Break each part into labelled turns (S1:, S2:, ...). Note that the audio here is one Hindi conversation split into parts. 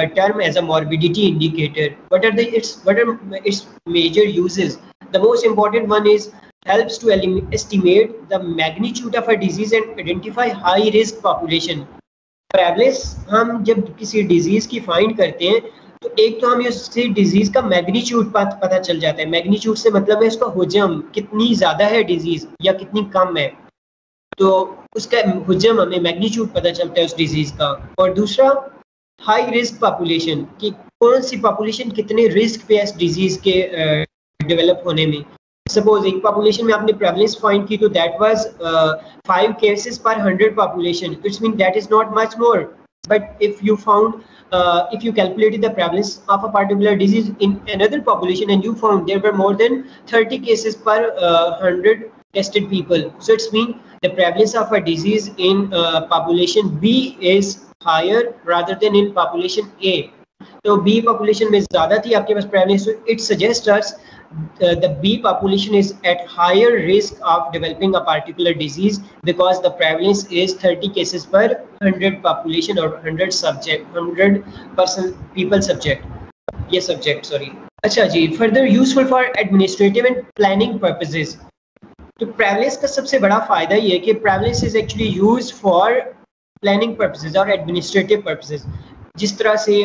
S1: term as a morbidity indicator. What are its major uses? The most important one is helps to estimate the magnitude of a disease and identify high risk population. Prevalence हम जब किसी डिजीज की फाइंड करते हैं तो एक तो हमें उससे डिजीज का मैग्नीट्यूड पता चल जाता है। मैग्नीट्यूड से मतलब है उसका हुजम, कितनी ज्यादा है डिजीज या कितनी कम है, तो उसका हुजम हमें मैग्नीट्यूड पता चलता है उस डिजीज का। और दूसरा हाई रिस्क पॉपुलेशन, कि कौन सी पॉपुलेशन कितने रिस्क पे है इस डिजीज के डेवलप होने में। सपोज एक पॉपुलेशन में आपने प्रेवलेंस फाइंड की तो दैट वाज 5 केसेस पर 100 population, it's mean that is not much more, but if you found if you calculated the prevalence of a particular disease in another population and you found there were more than 30 cases per 100 tested people, so it's mean the prevalence of a disease in population B is higher rather than in population A. तो B population में ज़्यादा थी आपके पास prevalence, so it suggests us the B population is at higher risk of developing a particular disease because the prevalence is 30 cases per 100 population or 100 subject, 100 people subject, yes subject, sorry. अच्छा जी, further useful for administrative and planning purposes. तो prevalence का सबसे बड़ा फायदा ये है कि prevalence is actually used for planning purposes और administrative purposes. जिस तरह से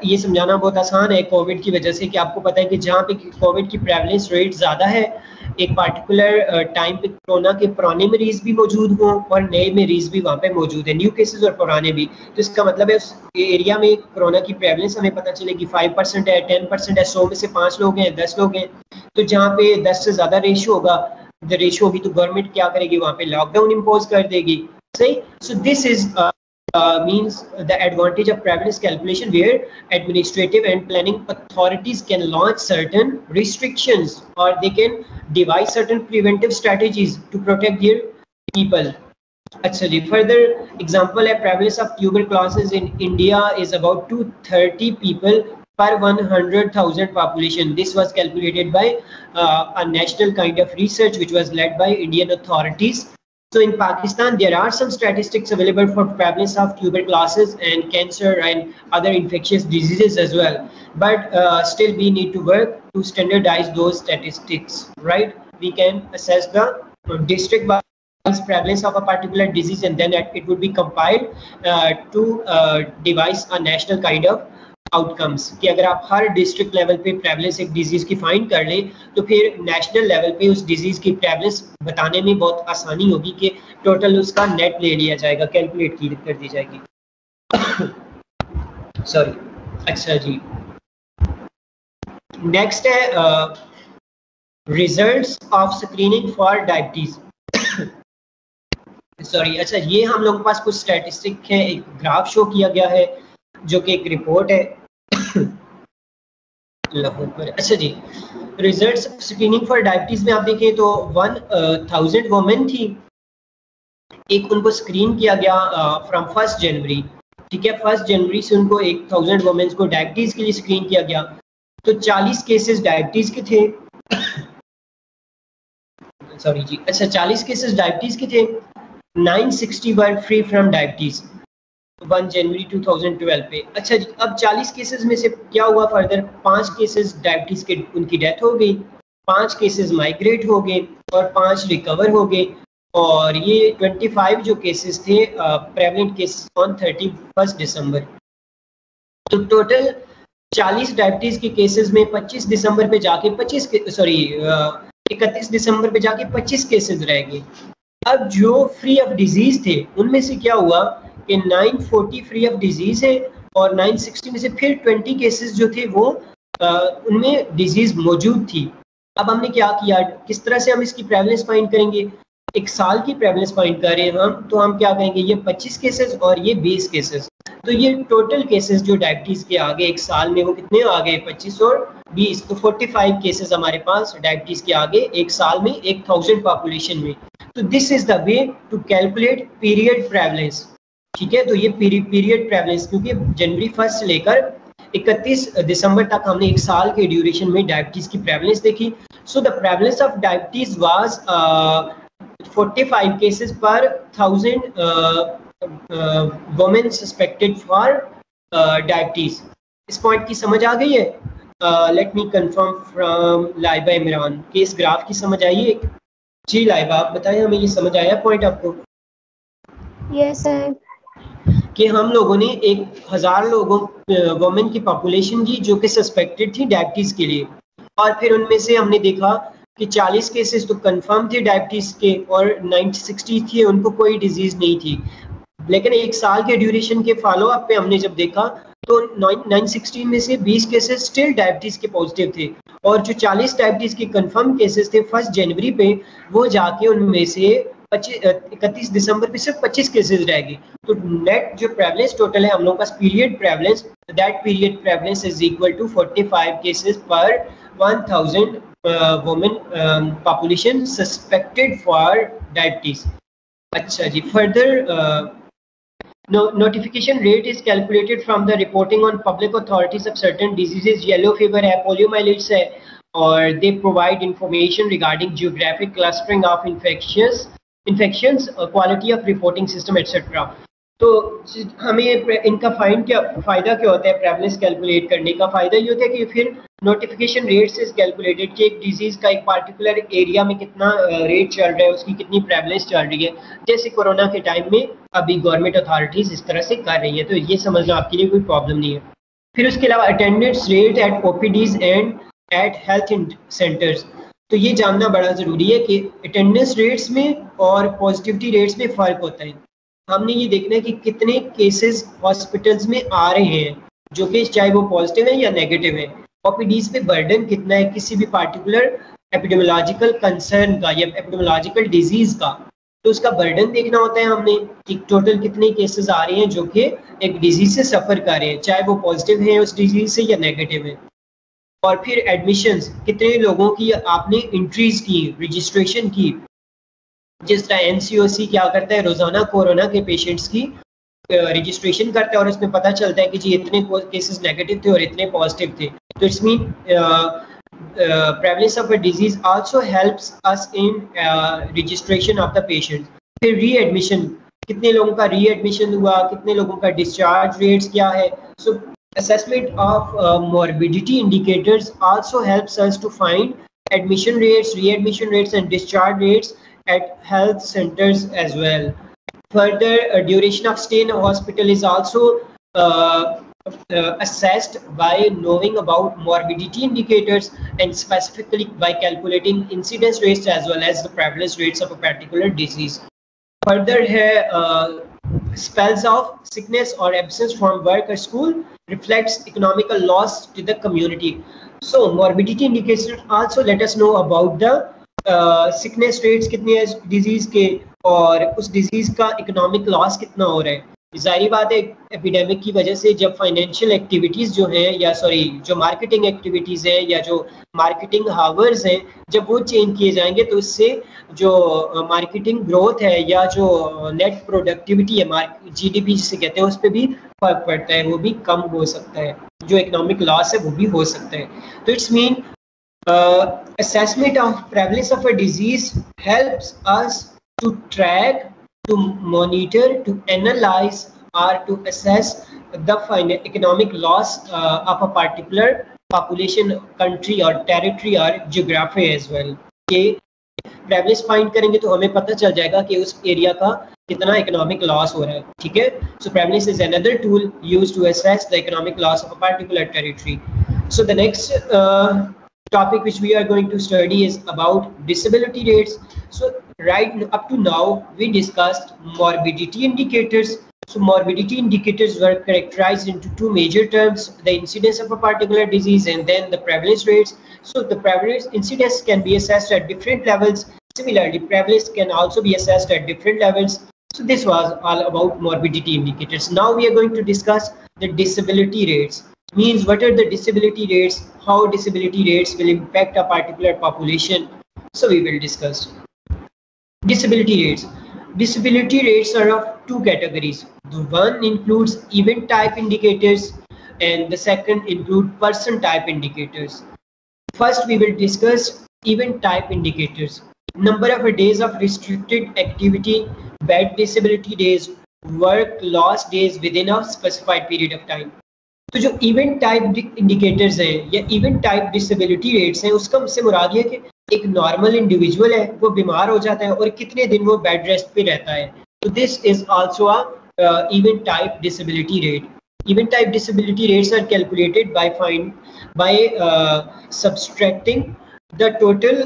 S1: ये समझाना बहुत आसान है कोविड की वजह से, कि आपको पता है कि जहाँ पे कोविड की प्रेवलेंस रेट ज़्यादा है, एक पार्टिकुलर टाइम पे कोरोना के पुराने मरीज भी मौजूद हों और नए मरीज भी वहाँ पे मौजूद है, न्यू केसेस और पुराने भी। तो इसका मतलब है उस एरिया में कोरोना की प्रेवलेंस हमें पता चलेगी 5% है, 10% है, 100 में से 5 लोग हैं, 10 लोग हैं। तो जहाँ पे 10 से ज़्यादा रेशियो होगा, द रेशियो होगी, तो गवर्नमेंट क्या करेगी, वहाँ पे लॉकडाउन इम्पोज कर देगी, सही। So this is means the advantage of prevalence calculation, where administrative and planning authorities can launch certain restrictions or they can devise certain preventive strategies to protect their people. अच्छा जी, further example है prevalence of tuberculosis in India is about 230 people per 100,000 population. This was calculated by a national kind of research which was led by Indian authorities. So in Pakistan, there are some statistics available for prevalence of tuberculosis and cancer and other infectious diseases as well. But still, we need to work to standardize those statistics, right? We can assess the district-wise prevalence of a particular disease, and then it would be compiled to devise a national kind of outcomes, कि अगर आप हर डिस्ट्रिक्ट लेवल पे प्रेवलेंस एक डिजीज की फाइंड कर लें तो फिर नेशनल लेवल पे उस डिजीज की प्रेवलेंस बताने में बहुत आसानी होगी, कि टोटल उसका नेट ले लिया जाएगा, कैलकुलेट कर दी जाएगी। सॉरी, अच्छा जी, नेक्स्ट है results of screening for diabetes. Sorry, अच्छा, ये हम लोगों के पास कुछ स्टैटिस्टिक है, एक ग्राफ शो किया गया है जो कि एक रिपोर्ट है। अच्छा जी, रिजल्ट्स स्क्रीनिंग फॉर डायबिटीज में आप देखें तो 1000 वुमेन थी, एक उनको स्क्रीन किया गया फ्रॉम 1 जनवरी, ठीक है। 1 जनवरी से उनको 1000 वुमेन को डायबिटीज के लिए स्क्रीन किया गया, तो 40 केसेस डायबिटीज के थे। सॉरी जी, अच्छा, 40 केसेस डायबिटीज के थे, 960 वर फ्री फ्रॉम डायबिटीज 1 जनवरी 2012 पे। अच्छा जी, अब 40 केसेस में से क्या हुआ फर्दर, 5 केसेस डायबिटीज के उनकी डेथ हो गई, 5 केसेस माइग्रेट हो गए और 5 रिकवर हो गए, और ये 25 जो केसेस थे प्रेवलेंट केसेस ऑन 31 दिसंबर। तो टोटल 40 डायबिटीज के केसेस में 31 दिसंबर पे जाके 31 दिसंबर पे जाके 25 केसेस रह गए। अब जो फ्री ऑफ डिजीज थे उनमें से क्या हुआ कि 940 फ्री ऑफ डिजीज है, और 960 में से फिर 20 केसेस जो थे वो उनमें डिजीज मौजूद थी। अब हमने क्या किया, किस तरह से हम इसकी प्रेवलेंस फाइंड करेंगे, एक साल की प्रेवलेंस फाइंड कर रहे हैं हम, तो हम क्या करेंगे, ये 25 केसेस और ये 20 केसेस, तो ये टोटल केसेस जो डायबिटीज के आगे एक साल में वो कितने आ गए, 25 और 20, तो 45 केसेस हमारे पास डायबिटीज के आगे एक साल में 1000 पॉपुलेशन में। तो this is the way to calculate period prevalence, ठीक है। तो ये पीरियड प्रेवलेंस, क्योंकि जनवरी 1 से लेकर 31 दिसंबर तक हमने एक साल के ड्यूरेशन में डायबिटीज की प्रेवलेंस देखी। So the prevalence of diabetes was 45 cases per 1000 women suspected for diabetes. इस पॉइंट की समझ आ गई है? Let me confirm from Laiba Imran कि इस ग्राफ की समझ आई है? जी लाइबा, आप बताएं, हमें ये समझ आया पॉइंट आपको?
S2: Yes sir.
S1: कि हम लोगों ने 1000 लोगों वुमेन की पॉपुलेशन की जो कि सस्पेक्टेड थी डायबिटीज के लिए, और फिर उनमें से हमने देखा कि 40 केसेस तो कंफर्म थे डायबिटीज के और 60 थे उनको कोई डिजीज नहीं थी। लेकिन 1 साल के ड्यूरेशन के फॉलो अप पे हमने जब देखा तो 916 में से 20 केसेस स्टिल डायबिटीज के पॉजिटिव थे, और जो 40 डायबिटीज के कंफर्म केसेस थे 1 जनवरी पे, वो जाके उनमें से 31 दिसंबर पे सिर्फ 25 केसेस रह गए। तो नेट जो प्रेवलेंस टोटल है हम लोगों का period prevalence, that period prevalence is equal to 45 cases per 1000 women population suspected for diabetes. अच्छा जी, further notification rate is calculated from the reporting on public authorities of certain diseases, yellow fever है, poliomyelitis है, और they provide information regarding geographic clustering of infections, quality of reporting system etc. तो हमें इनका फायदा क्या होता है प्रेवलेंस कैलकुलेट करने का? फायदा ये होता है कि फिर नोटिफिकेशन रेट से कैलकुलेटेड कि एक डिजीज का एक पार्टिकुलर एरिया में कितना रेट चल रहा है, उसकी कितनी प्रेवलेंस चल रही है, जैसे कोरोना के टाइम में अभी गवर्नमेंट अथॉरिटीज इस तरह से कर रही है, तो ये समझना आपके लिए कोई प्रॉब्लम नहीं है। फिर उसके अलावा attendance rate at OPDs and at health centres, तो ये जानना बड़ा ज़रूरी है कि अटेंडेंस रेट्स में और पॉजिटिविटी रेट्स में फ़र्क होता है। हमने ये देखना है कि कितने केसेस हॉस्पिटल्स में आ रहे हैं जो कि चाहे वो पॉजिटिव है या नेगेटिव है, ओपीडीज पे बर्डन कितना है किसी भी पार्टिकुलर एपिडेमोलॉजिकल कंसर्न का या एपिडेमोलॉजिकल डिजीज का, तो उसका बर्डन देखना होता है हमने कि टोटल कितने केसेस आ रहे हैं जो कि एक डिजीज से सफ़र कर रहे हैं, चाहे वो पॉजिटिव है उस डिजीज से या नेगेटिव है। और फिर एडमिशंस, कितने लोगों की आपने एंट्रीज की, रजिस्ट्रेशन की, जिस तरह एनसीओसी क्या करता है रोजाना कोरोना के पेशेंट्स की रजिस्ट्रेशन करता है और उसमें पता चलता है कि जी इतने केसेस नेगेटिव थे और इतने पॉजिटिव थे। तो it's mean prevalence of a disease also helps us in registration of the patient। फिर रीएडमिशन, कितने लोगों का रीएडमिशन हुआ, कितने लोगों का डिस्चार्ज रेट्स क्या है। सो assessment of morbidity indicators also helps us to find admission rates, readmission rates and discharge rates at health centers as well. Further, duration of stay in a hospital is also assessed by knowing about morbidity indicators and specifically by calculating incidence rates as well as the prevalence rates of a particular disease. Further spells of sickness or absence from work or school reflects economical loss to the community. So morbidity indicators also let us know about the sickness rates कितने है डिजीज के और उस डिजीज का इकोनॉमिक लॉस कितना हो रहा है। जाहिर बात है एपिडेमिक की वजह से जब फाइनेंशियल एक्टिविटीज़ जो हैं या जो मार्केटिंग एक्टिविटीज़ हैं या जो मार्केटिंग हावर्स हैं जब वो चेंज किए जाएंगे तो इससे जो मार्केटिंग ग्रोथ है या जो नेट प्रोडक्टिविटी है जीडीपी जिसे कहते हैं उस पर भी फर्क पड़ता है, वो भी कम हो सकता है, जो इकोनॉमिक लॉस है वो भी हो सकता है। तो it's mean assessment of prevalence of a disease helps us to track, to monitor, to analyze or to assess the economic loss of a particular population, country or territory or geography as well। कि prevalence find करेंगे तो हमें पता चल जाएगा कि उस एरिया का कितना इकोनॉमिक लॉस हो रहा है, ठीक है। So prevalence is another tool used to assess the economic loss of a particular territory। So the next topic which we are going to study is about disability rates। So right up to now we discussed morbidity indicators। So morbidity indicators were characterized into two major terms, the incidence of a particular disease and then the prevalence rates। So the prevalence incidence can be assessed at different levels, similarly prevalence can also be assessed at different levels। So this was all about morbidity indicators। Now we are going to discuss the disability rates, means what are the disability rates, how disability rates will impact a particular population। So we will discuss disability rates। Disability rates are of two categories, the one includes event type indicators and the second include person type indicators। First we will discuss event type indicators, number of days of restricted activity, bad disability days, work lost days within a specified period of time. तो जो इवेंट टाइप इंडिकेटर्स हैं या इवेंट टाइप डिसेबिलिटी रेट्स हैं, उसका मुझसे मुराद ये है कि एक नॉर्मल इंडिविजुअल है, वो बीमार हो जाता है और कितने दिन वो बेड रेस्ट पे रहता है. तो this is also a event type disability rate. Event type disability rates are calculated by subtracting the total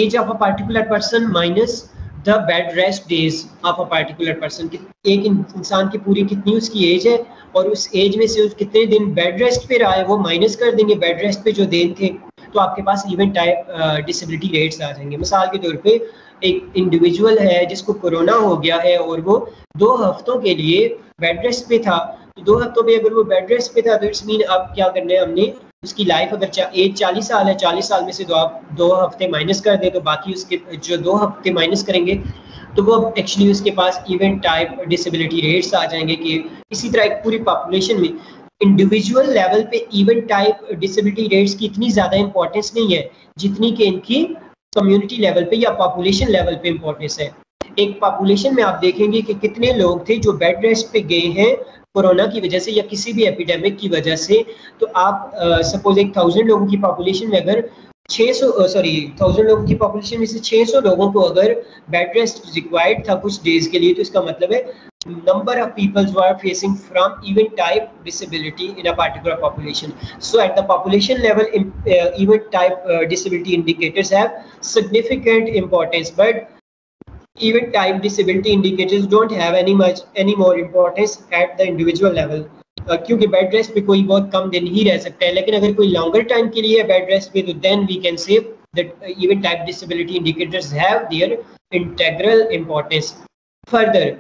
S1: age of a particular person minus the bed rest days of a particular person. एक इंसान की पूरी कितनी उसकी एज है और उस एज में से कितने दिन बेड रेस्ट पे रहा है वो माइनस कर देंगे बेड रेस्ट पे जो दिन थे, तो आपके पास इवेंट टाइप डिसेबिलिटी रेट्स आ जाएंगे. मिसाल के तौर पे एक इंडिविजुअल है जिसको कोरोना हो गया है और वो 2 हफ्तों के लिए बेड रेस्ट पे था. तो 2 हफ्तों में अगर वो बेड रेस्ट पे था तो इट्स मीन अब क्या करना है हमने, उसकी लाइफ अगर एज 40 साल है, 40 साल में से 2 हफ्ते माइनस कर दे तो बाकी उसके जो 2 हफ्ते माइनस करेंगे तो वो एक्चुअली उसके पास इवेंट टाइप डिसेबिलिटी रेट्स आ जाएंगे. कि इसी तरह एक पूरी पॉपुलेशन में इंडिविजुअल लेवल पे इवेंट टाइप डिसेबिलिटी रेट्स की इतनी ज़्यादा इंपॉर्टेंस नहीं है जितनी कि इनकी कम्युनिटी लेवल पे या पॉपुलेशन लेवल पे इंपॉर्टेंस है. एक पॉपुलेशन में आप देखेंगे कि कितने लोग थे जो बेड रेस्ट पे गए हैं कोरोना की वजह से या किसी भी एपिडेमिक की वजह से. तो आप सपोज एक 1000 लोगों की पॉपुलेशन में अगर 1000 लोगों की पॉपुलेशन में से 600 लोगों को अगर बेड रेस्ट रिक्वायर्ड था कुछ डेज के लिए, तो इसका मतलब है number of people who are facing from event type disability in a particular population. So at the population level, event type disability indicators have significant importance, but event type disability indicators don't have any more importance at the individual level. क्योंकि बेड रेस्ट पे कोई बहुत कम दिन ही रह सकता है, लेकिन अगर कोई लॉन्गर टाइम के लिए बेड रेस्ट पे तो then we can say that event type disability indicators have their integral importance. Further,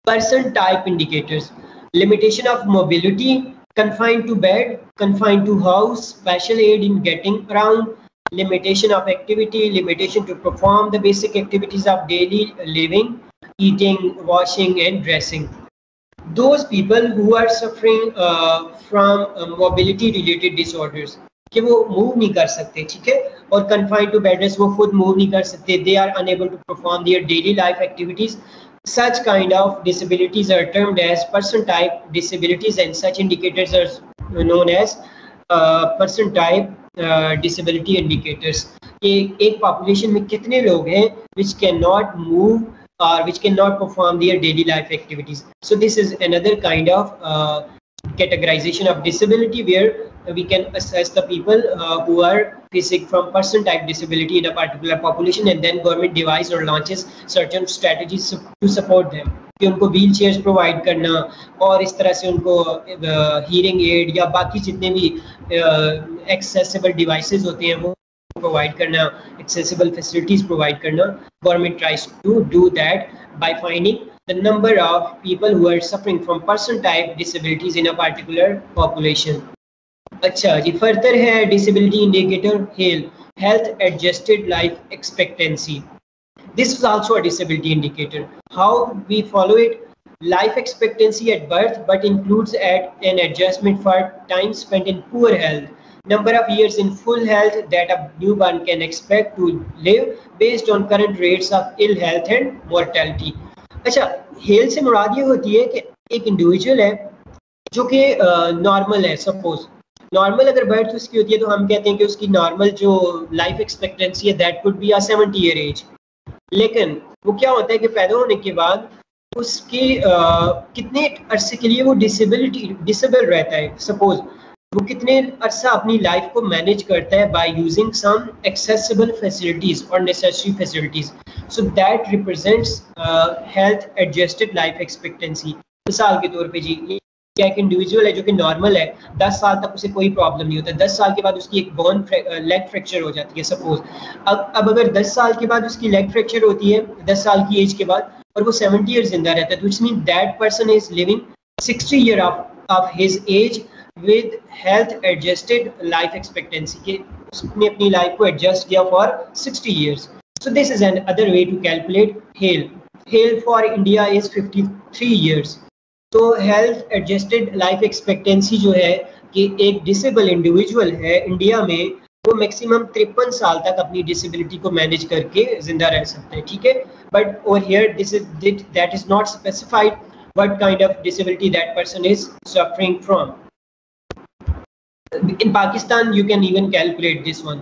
S1: person type indicators: limitation of mobility, confined to bed, confined to house, special aid in getting around, limitation of activity, limitation to perform the basic activities of daily living, eating, washing and dressing. Those people who are suffering from mobility related disorders, कि वो मूव नहीं कर सकते, ठीक है, और confined to bed rest, वो खुद मूव नहीं कर सकते, they are unable to perform their daily life activities. Such kind of disabilities are termed as person type disabilities, and such indicators are known as person type disability indicators. एक population में कितने लोग हैं which cannot move or which cannot perform their daily life activities. So this is another kind of categorization of disability where we can assess the people who are facing from person type disability in a particular population, and then government devises or launches certain strategies to support them. कि उनको व्हील चेयर्स प्रोवाइड करना और इस तरह से उनको हीयरिंग एड या बाकी जितने भी एक्सेसिबल डिवाइसेस होते हैं वो प्रोवाइड करना, एक्सेसिबल फैसिलिटीज प्रोवाइड करना. Government tries to do that by finding the number of people who are suffering from person type disabilities in a particular population. अच्छा जी, फर्दर है disability indicator hello, health adjusted life expectancy. This is also a disability indicator. How we follow it: life expectancy at birth, but includes an adjustment for time spent in poor health, number of years in full health that a newborn can expect to live based on current rates of ill health and mortality. अच्छा, हेल्थ से मुराद ये होती है कि एक इंडिविजुअल है जो कि नॉर्मल है. सपोज नॉर्मल अगर बर्थ उसकी होती है तो हम कहते हैं कि उसकी नॉर्मल जो लाइफ एक्सपेक्टेंसी है that could be a 70 year age. लेकिन वो क्या होता है कि पैदा होने के बाद उसके कितने अरसे के लिए वो डिसेबल रहता है. सपोज वो कितने अरसा अपनी लाइफ को मैनेज करता है by using some accessible facilities और necessary facilities. So that represents health adjusted life expectancy. मिसाल के तौर पे जी, क्या एक इंडिविजुअल है जो कि नॉर्मल है, 10 साल तक उसे कोई प्रॉब्लम नहीं होता, 10 साल के बाद उसकी एक बोन लेग फ्रैक्चर हो जाती है सपोज. अब अगर 10 साल के बाद उसकी लेग फ्रैक्चर होती है 10 साल की एज के बाद और वो 70 ईयर जिंदा रहता है, तो it's mean that person is living 60 year of his age with health adjusted life expectancy, कि उसने अपनी लाइफ को एडजस्ट किया for 60 years. So this is another way to calculate HAIL. HAIL for India is 53 years. तो health adjusted life expectancy जो है कि एक डिसेबल इंडिविजुअल है इंडिया में, वो मैक्सिमम 53 साल तक अपनी डिसेबिलिटी को मैनेज करके जिंदा रह सकते हैं, ठीक है. but over here that is not specified what kind of disability that person is suffering from. In Pakistan, you can even calculate this one.